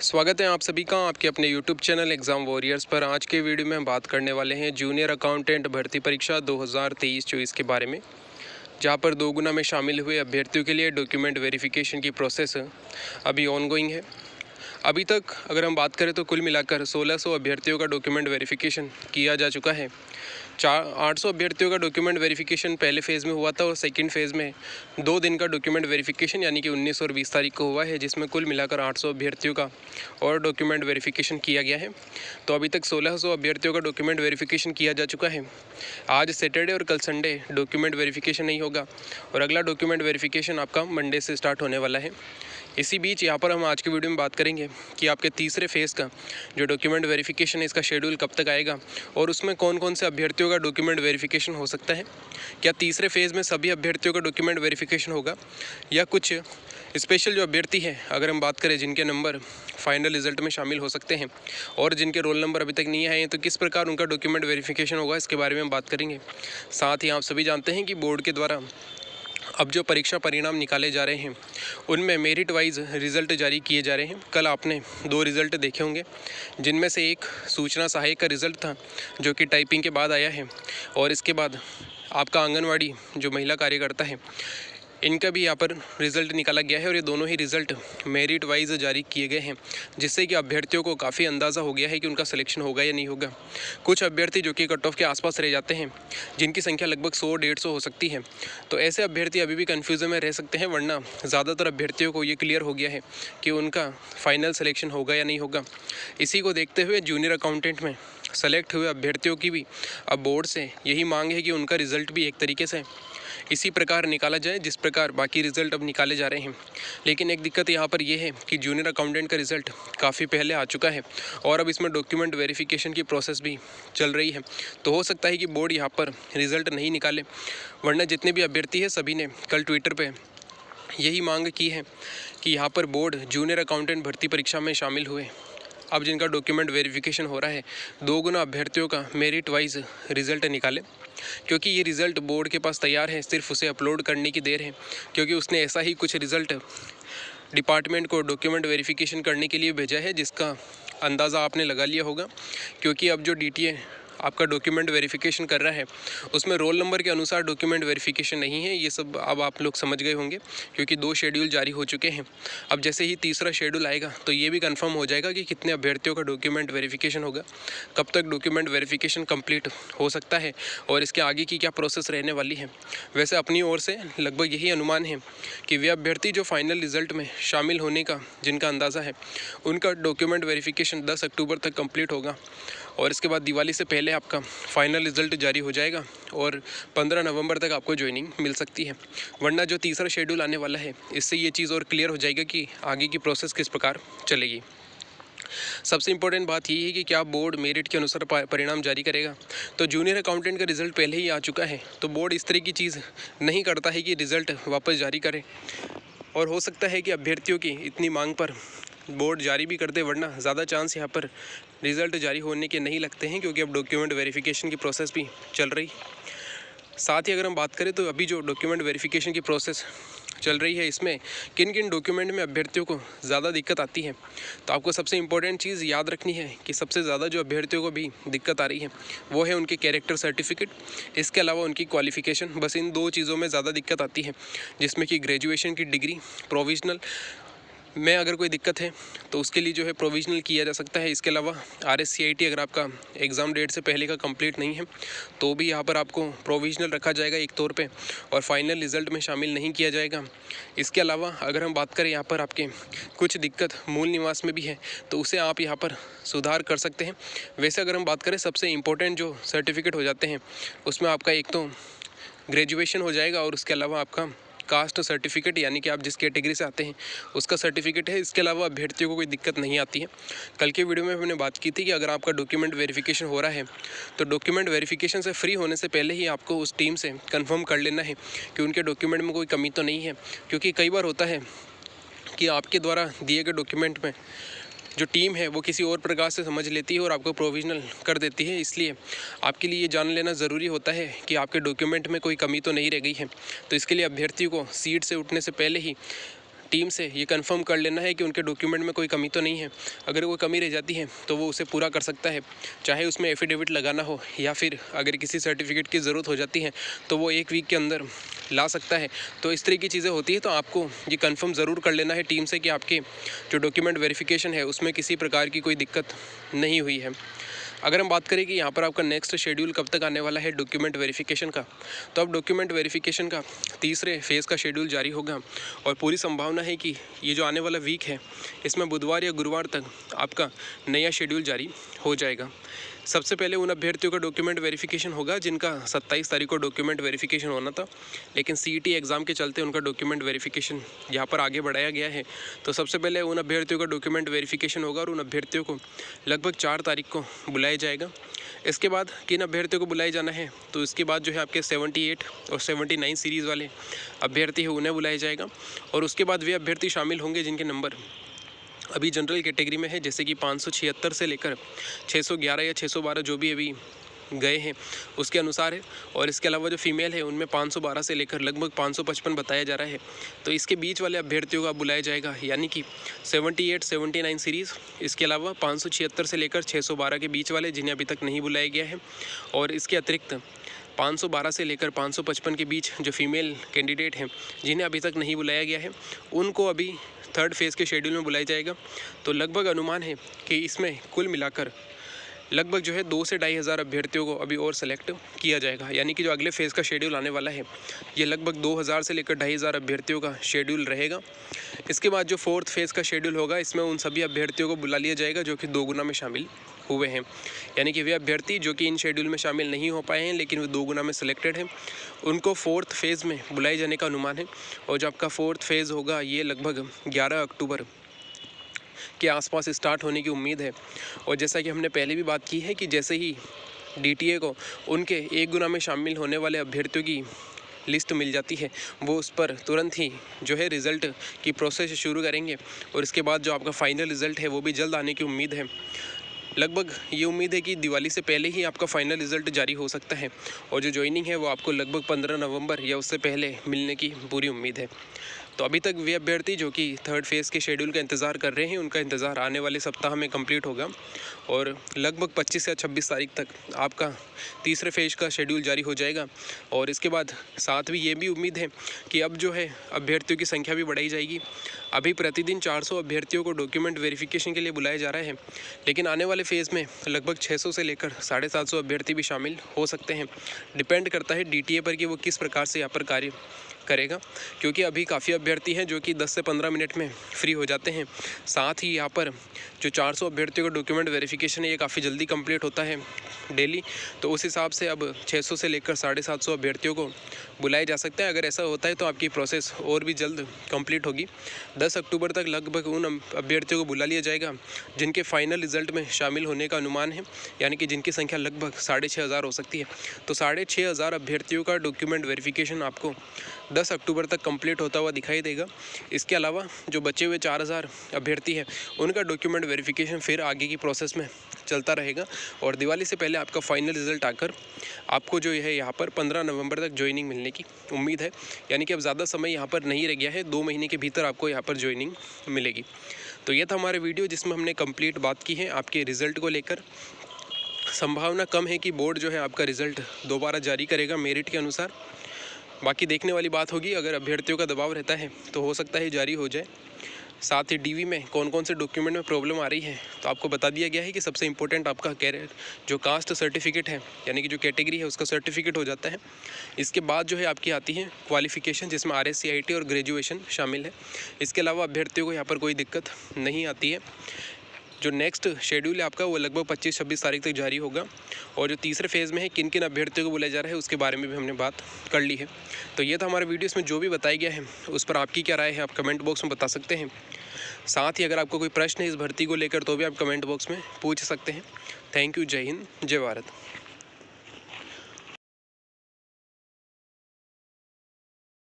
स्वागत है आप सभी का आपके अपने YouTube चैनल एग्ज़ाम वॉरियर्स पर। आज के वीडियो में हम बात करने वाले हैं जूनियर अकाउंटेंट भर्ती परीक्षा 2023-24 के बारे में, जहां पर 2 गुना में शामिल हुए अभ्यर्थियों के लिए डॉक्यूमेंट वेरिफिकेशन की प्रोसेस अभी ऑनगोइंग है। अभी तक अगर हम बात करें तो कुल मिलाकर 1600 अभ्यर्थियों का डॉक्यूमेंट वेरिफिकेशन किया जा चुका है। 800 अभ्यर्थियों का डॉक्यूमेंट वेरिफिकेशन पहले फ़ेज़ में हुआ था और सेकंड फ़ेज़ में 2 दिन का डॉक्यूमेंट वेरिफिकेशन यानी कि 19 और 20 तारीख को हुआ है, जिसमें कुल मिलाकर 800 अभ्यर्थियों का और डॉक्यूमेंट वेरिफिकेशन किया गया है। तो अभी तक 1600 अभ्यर्थियों का डॉक्यूमेंट वेरिफिकेशन किया जा चुका है। आज सैटरडे और कल संडे डॉक्यूमेंट वेरिफिकेशन नहीं होगा और अगला डॉक्यूमेंट वेरिफिकेशन आपका मंडे से स्टार्ट होने वाला है। इसी बीच यहाँ पर हम आज की वीडियो में बात करेंगे कि आपके तीसरे फेज़ का जो डॉक्यूमेंट वेरिफिकेशन है इसका शेड्यूल कब तक आएगा और उसमें कौन कौन से अभ्यर्थियों का डॉक्यूमेंट वेरिफिकेशन हो सकता है। क्या तीसरे फेज़ में सभी अभ्यर्थियों का डॉक्यूमेंट वेरिफिकेशन होगा या कुछ स्पेशल जो अभ्यर्थी हैं, अगर हम बात करें जिनके नंबर फाइनल रिजल्ट में शामिल हो सकते हैं और जिनके रोल नंबर अभी तक नहीं आए हैं, तो किस प्रकार उनका डॉक्यूमेंट वेरिफिकेशन होगा, इसके बारे में हम बात करेंगे। साथ ही आप सभी जानते हैं कि बोर्ड के द्वारा अब जो परीक्षा परिणाम निकाले जा रहे हैं उनमें मेरिट वाइज रिज़ल्ट जारी किए जा रहे हैं। कल आपने 2 रिज़ल्ट देखे होंगे, जिनमें से एक सूचना सहायक का रिज़ल्ट था जो कि टाइपिंग के बाद आया है, और इसके बाद आपका आंगनवाड़ी जो महिला कार्यकर्ता है इनका भी यहाँ पर रिज़ल्ट निकाला गया है और ये दोनों ही रिज़ल्ट मेरिट वाइज जारी किए गए हैं, जिससे कि अभ्यर्थियों को काफ़ी अंदाज़ा हो गया है कि उनका सिलेक्शन होगा या नहीं होगा। कुछ अभ्यर्थी जो कि कट ऑफ के आसपास रह जाते हैं, जिनकी संख्या लगभग 100-150 हो सकती है, तो ऐसे अभ्यर्थी अभी भी कन्फ्यूज़न में रह सकते हैं, वरना ज़्यादातर अभ्यर्थियों को ये क्लियर हो गया है कि उनका फाइनल सिलेक्शन होगा या नहीं होगा। इसी को देखते हुए जूनियर अकाउंटेंट में सेलेक्ट हुए अभ्यर्थियों की भी अब बोर्ड से यही मांग है कि उनका रिज़ल्ट भी एक तरीके से इसी प्रकार निकाला जाए जिस प्रकार बाकी रिज़ल्ट अब निकाले जा रहे हैं। लेकिन एक दिक्कत यहाँ पर यह है कि जूनियर अकाउंटेंट का रिज़ल्ट काफ़ी पहले आ चुका है और अब इसमें डॉक्यूमेंट वेरिफिकेशन की प्रोसेस भी चल रही है, तो हो सकता है कि बोर्ड यहाँ पर रिज़ल्ट नहीं निकाले। वरना जितने भी अभ्यर्थी हैं सभी ने कल ट्विटर पर यही मांग की है कि यहाँ पर बोर्ड जूनियर अकाउंटेंट भर्ती परीक्षा में शामिल हुए अब जिनका डॉक्यूमेंट वेरिफिकेशन हो रहा है 2 गुना अभ्यर्थियों का मेरिट वाइज रिज़ल्ट निकाले, क्योंकि ये रिज़ल्ट बोर्ड के पास तैयार है, सिर्फ उसे अपलोड करने की देर है। क्योंकि उसने ऐसा ही कुछ रिज़ल्ट डिपार्टमेंट को डॉक्यूमेंट वेरिफिकेशन करने के लिए भेजा है, जिसका अंदाज़ा आपने लगा लिया होगा। क्योंकि अब जो DTA आपका डॉक्यूमेंट वेरिफिकेशन कर रहा है उसमें रोल नंबर के अनुसार डॉक्यूमेंट वेरिफिकेशन नहीं है, ये सब अब आप लोग समझ गए होंगे, क्योंकि 2 शेड्यूल जारी हो चुके हैं। अब जैसे ही तीसरा शेड्यूल आएगा तो ये भी कंफर्म हो जाएगा कि कितने अभ्यर्थियों का डॉक्यूमेंट वेरिफिकेशन होगा, कब तक डॉक्यूमेंट वेरिफिकेशन कंप्लीट हो सकता है और इसके आगे की क्या प्रोसेस रहने वाली है। वैसे अपनी ओर से लगभग यही अनुमान है कि वे अभ्यर्थी जो फाइनल रिज़ल्ट में शामिल होने का जिनका अंदाज़ा है उनका डॉक्यूमेंट वेरिफिकेशन 10 अक्टूबर तक कंप्लीट होगा और इसके बाद दिवाली से पहले आपका फाइनल रिज़ल्ट जारी हो जाएगा और 15 नवंबर तक आपको ज्वाइनिंग मिल सकती है। वरना जो तीसरा शेड्यूल आने वाला है इससे ये चीज़ और क्लियर हो जाएगा कि आगे की प्रोसेस किस प्रकार चलेगी। सबसे इम्पोर्टेंट बात यही है कि क्या बोर्ड मेरिट के अनुसार परिणाम जारी करेगा। तो जूनियर अकाउंटेंट का रिज़ल्ट पहले ही आ चुका है, तो बोर्ड इस तरह की चीज़ नहीं करता है कि रिज़ल्ट वापस जारी करे, और हो सकता है कि अभ्यर्थियों की इतनी मांग पर बोर्ड जारी भी कर दे, वरना ज़्यादा चांस यहाँ पर रिज़ल्ट जारी होने के नहीं लगते हैं, क्योंकि अब डॉक्यूमेंट वेरिफिकेशन की प्रोसेस भी चल रही। साथ ही अगर हम बात करें तो अभी जो डॉक्यूमेंट वेरिफिकेशन की प्रोसेस चल रही है इसमें किन किन डॉक्यूमेंट में अभ्यर्थियों को ज़्यादा दिक्कत आती है, तो आपको सबसे इम्पोर्टेंट चीज़ याद रखनी है कि सबसे ज़्यादा जो अभ्यर्थियों को भी दिक्कत आ रही है वो है उनके कैरेक्टर सर्टिफिकेट, इसके अलावा उनकी क्वालिफ़िकेशन। बस इन 2 चीज़ों में ज़्यादा दिक्कत आती है, जिसमें कि ग्रेजुएशन की डिग्री प्रोविज़नल में अगर कोई दिक्कत है तो उसके लिए जो है प्रोविज़नल किया जा सकता है। इसके अलावा RSCIT अगर आपका एग्ज़ाम डेट से पहले का कंप्लीट नहीं है तो भी यहाँ पर आपको प्रोविज़नल रखा जाएगा एक तौर पे और फाइनल रिज़ल्ट में शामिल नहीं किया जाएगा। इसके अलावा अगर हम बात करें यहाँ पर आपके कुछ दिक्कत मूल निवास में भी है तो उसे आप यहाँ पर सुधार कर सकते हैं। वैसे अगर हम बात करें सबसे इम्पोर्टेंट जो सर्टिफिकेट हो जाते हैं उसमें आपका एक तो ग्रेजुएशन हो जाएगा और उसके अलावा आपका कास्ट सर्टिफिकेट यानी कि आप जिस कैटेगरी से आते हैं उसका सर्टिफिकेट है। इसके अलावा अभ्यर्थियों को कोई दिक्कत नहीं आती है। कल के वीडियो में हमने बात की थी कि अगर आपका डॉक्यूमेंट वेरिफिकेशन हो रहा है तो डॉक्यूमेंट वेरिफिकेशन से फ्री होने से पहले ही आपको उस टीम से कंफर्म कर लेना है कि उनके डॉक्यूमेंट में कोई कमी तो नहीं है, क्योंकि कई बार होता है कि आपके द्वारा दिए गए डॉक्यूमेंट में जो टीम है वो किसी और प्रकार से समझ लेती है और आपको प्रोविज़नल कर देती है। इसलिए आपके लिए ये जान लेना ज़रूरी होता है कि आपके डॉक्यूमेंट में कोई कमी तो नहीं रह गई है। तो इसके लिए अभ्यर्थियों को सीट से उठने से पहले ही टीम से ये कंफर्म कर लेना है कि उनके डॉक्यूमेंट में कोई कमी तो नहीं है। अगर कोई कमी रह जाती है तो वो उसे पूरा कर सकता है, चाहे उसमें एफिडेविट लगाना हो या फिर अगर किसी सर्टिफिकेट की ज़रूरत हो जाती है तो वो 1 वीक के अंदर ला सकता है। तो इस तरह की चीज़ें होती है, तो आपको ये कंफर्म ज़रूर कर लेना है टीम से कि आपके जो डॉक्यूमेंट वेरिफिकेशन है उसमें किसी प्रकार की कोई दिक्कत नहीं हुई है। अगर हम बात करें कि यहाँ पर आपका नेक्स्ट शेड्यूल कब तक आने वाला है डॉक्यूमेंट वेरिफिकेशन का, तो अब डॉक्यूमेंट वेरिफिकेशन का तीसरे फेज़ का शेड्यूल जारी होगा और पूरी संभावना है कि ये जो आने वाला वीक है इसमें बुधवार या गुरुवार तक आपका नया शेड्यूल जारी हो जाएगा। सबसे पहले उन अभ्यर्थियों का डॉक्यूमेंट वेरिफिकेशन होगा जिनका 27 तारीख को डॉक्यूमेंट वेरिफिकेशन होना था, लेकिन CET एग्ज़ाम के चलते उनका डॉक्यूमेंट वेरिफिकेशन यहाँ पर आगे बढ़ाया गया है। तो सबसे पहले उन अभ्यर्थियों का डॉक्यूमेंट वेरिफिकेशन होगा और उन अभ्यर्थियों को लगभग 4 तारीख को बुलाया जाएगा। इसके बाद किन अभ्यर्थियों को बुलाया जाना है, तो इसके बाद जो है आपके 78 और 79 सीरीज़ वाले अभ्यर्थी हैं उन्हें बुलाया जाएगा और उसके बाद वे अभ्यर्थी शामिल होंगे जिनके नंबर अभी जनरल कैटेगरी में है, जैसे कि 576 से लेकर 611 या 612 जो भी अभी गए हैं उसके अनुसार है। और इसके अलावा जो फीमेल है उनमें 512 से लेकर लगभग 555 बताया जा रहा है। तो इसके बीच वाले अभ्यर्थियों का बुलाया जाएगा, यानी कि 78, 79 सीरीज़, इसके अलावा 576 से लेकर 612 के बीच वाले जिन्हें अभी तक नहीं बुलाया गया है। और इसके अतिरिक्त 512 से लेकर 555 के बीच जो फीमेल कैंडिडेट हैं जिन्हें अभी तक नहीं बुलाया गया है उनको अभी थर्ड फेज़ के शेड्यूल में बुलाया जाएगा। तो लगभग अनुमान है कि इसमें कुल मिलाकर लगभग जो है 2 से 2,500 अभ्यर्थियों को अभी और सेलेक्ट किया जाएगा, यानी कि जो अगले फेज़ का शेड्यूल आने वाला है ये लगभग 2,000 से लेकर 2,500 अभ्यर्थियों का शेड्यूल रहेगा। इसके बाद जो 4th फेज़ का शेड्यूल होगा इसमें उन सभी अभ्यर्थियों को बुला लिया जाएगा जो कि 2 गुना में शामिल हुए हैं, यानी कि वे अभ्यर्थी जो कि इन शेड्यूल में शामिल नहीं हो पाए हैं लेकिन वे 2 गुना में सिलेक्टेड हैं, उनको 4th फेज़ में बुलाए जाने का अनुमान है। और जो आपका 4th फेज़ होगा ये लगभग 11 अक्टूबर के आसपास स्टार्ट होने की उम्मीद है। और जैसा कि हमने पहले भी बात की है कि जैसे ही DTA को उनके 1 गुना में शामिल होने वाले अभ्यर्थियों की लिस्ट मिल जाती है वो उस पर तुरंत ही जो है रिज़ल्ट की प्रोसेस शुरू करेंगे और इसके बाद जो आपका फाइनल रिज़ल्ट है वो भी जल्द आने की उम्मीद है। लगभग ये उम्मीद है कि दिवाली से पहले ही आपका फाइनल रिज़ल्ट जारी हो सकता है और जो ज्वाइनिंग है वो आपको लगभग 15 नवंबर या उससे पहले मिलने की पूरी उम्मीद है। तो अभी तक वे अभ्यर्थी जो कि थर्ड फेज़ के शेड्यूल का इंतज़ार कर रहे हैं उनका इंतज़ार आने वाले सप्ताह में कंप्लीट होगा और लगभग 25 या 26 तारीख तक आपका तीसरे फेज़ का शेड्यूल जारी हो जाएगा। और इसके बाद साथ भी ये भी उम्मीद है कि अब जो है अभ्यर्थियों की संख्या भी बढ़ाई जाएगी। अभी प्रतिदिन 400 अभ्यर्थियों को डॉक्यूमेंट वेरिफिकेशन के लिए बुलाया जा रहा है, लेकिन आने वाले फेज़ में लगभग 600 से लेकर 750 अभ्यर्थी भी शामिल हो सकते हैं। डिपेंड करता है DTA पर कि वो किस प्रकार से यहाँ पर कार्य करेगा, क्योंकि अभी काफ़ी अभ्यर्थी हैं जो कि 10 से 15 मिनट में फ्री हो जाते हैं। साथ ही यहाँ पर जो 400 अभ्यर्थियों का डॉक्यूमेंट वेरिफिकेशन है ये काफ़ी जल्दी कंप्लीट होता है डेली, तो उस हिसाब से अब 600 से लेकर 750 अभ्यर्थियों को बुलाया जा सकता है। अगर ऐसा होता है तो आपकी प्रोसेस और भी जल्द कंप्लीट होगी। 10 अक्टूबर तक लगभग उन अभ्यर्थियों को बुला लिया जाएगा जिनके फाइनल रिजल्ट में शामिल होने का अनुमान है, यानी कि जिनकी संख्या लगभग 6,500 हो सकती है। तो 6,500 अभ्यर्थियों का डॉक्यूमेंट वेरिफिकेशन आपको 10 अक्टूबर तक कंप्लीट होता हुआ दिखाई देगा। इसके अलावा जो बचे हुए 4,000 अभ्यर्थी हैं उनका डॉक्यूमेंट वेरिफिकेशन फिर आगे की प्रोसेस में चलता रहेगा और दिवाली से पहले आपका फाइनल रिजल्ट आकर आपको जो है यहाँ पर 15 नवंबर तक ज्वाइनिंग मिलने की उम्मीद है, यानी कि अब ज़्यादा समय यहाँ पर नहीं रह गया है, 2 महीने के भीतर आपको यहाँ पर ज्वाइनिंग मिलेगी। तो यह था हमारा वीडियो जिसमें हमने कंप्लीट बात की है आपके रिज़ल्ट को लेकर। संभावना कम है कि बोर्ड जो है आपका रिज़ल्ट दोबारा जारी करेगा मेरिट के अनुसार, बाकी देखने वाली बात होगी। अगर अभ्यर्थियों का दबाव रहता है तो हो सकता है जारी हो जाए। साथ ही DV में कौन कौन से डॉक्यूमेंट में प्रॉब्लम आ रही है तो आपको बता दिया गया है कि सबसे इम्पोर्टेंट आपका कैरियर जो कास्ट सर्टिफिकेट है, यानी कि जो कैटेगरी है उसका सर्टिफिकेट हो जाता है। इसके बाद जो है आपकी आती है क्वालिफ़िकेशन जिसमें RSCIT और ग्रेजुएशन शामिल है। इसके अलावा अभ्यर्थियों को यहाँ पर कोई दिक्कत नहीं आती है। जो नेक्स्ट शेड्यूल है आपका वो लगभग 25-26 तारीख तक जारी होगा और जो तीसरे फेज़ में है किन किन अभ्यर्थियों को बुलाया जा रहा है उसके बारे में भी हमने बात कर ली है। तो ये था हमारा वीडियो, इसमें जो भी बताया गया है उस पर आपकी क्या राय है आप कमेंट बॉक्स में बता सकते हैं। साथ ही अगर आपको कोई प्रश्न है इस भर्ती को लेकर तो भी आप कमेंट बॉक्स में पूछ सकते हैं। Thank you. जय हिंद, जय भारत।